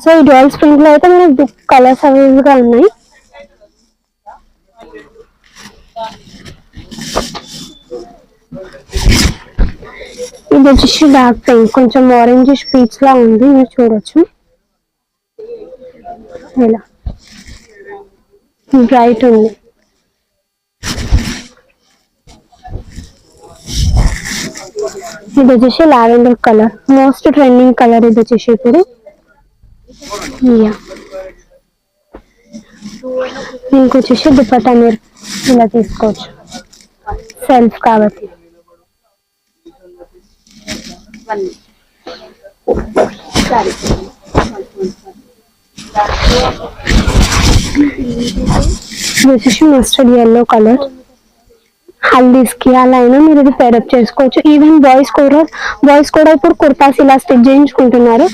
So ఈ dual print లో అయితే మనకి కలర్స్ అవైలబుల్ గా ఉన్నాయి. ఇది వచ్చేసి డార్క్ పింక్, కొంచెం ఆరెంజ్ పీచ్ లా ఉంది, మీరు చూడొచ్చు. ఇలా బ్రైట్ ఉంది. ఇది వచ్చేసి lavender colour, most trending colour ఇది వచ్చేసి ఇప్పుడు. దీనికి వచ్చేసి దుపట్టా మీరు ఇలా తీసుకోవచ్చు, సెల్ఫ్ కాబట్టి. ఇది వచ్చేసి మస్టర్డ్ ఎల్లో కలర్, హల్దీస్ కి అలా అయినా మీరు ఇది పేరప్ చేసుకోవచ్చు. ఈవెన్ బాయ్స్ కూడా ఇప్పుడు కుర్తాస్ ఇలా స్టిచ్ చేయించుకుంటున్నారు.